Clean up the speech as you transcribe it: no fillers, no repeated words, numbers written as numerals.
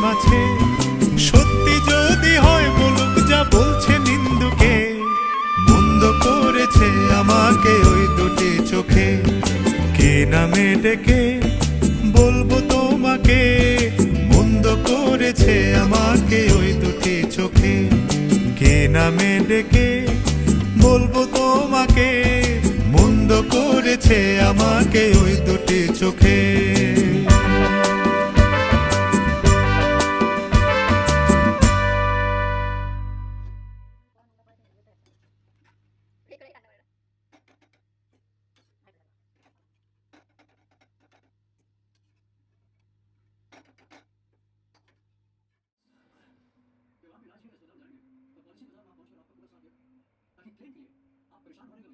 মাঝে সত্যি যদি হয় বলুক যা বলছে নিন্দুকে, মন্দ করেছে আমাকে ওই দুটি চোখে। কে নামে ডেকে বলবো তোমাকে, মন্দ করেছে আমাকে ওই দুটি চোখে। কে নামে ডেকে বলবো তোমাকে, মন্দ করেছে আমাকে ওই দুটি চোখে। कि क्लेम के लिए आप परेशान होने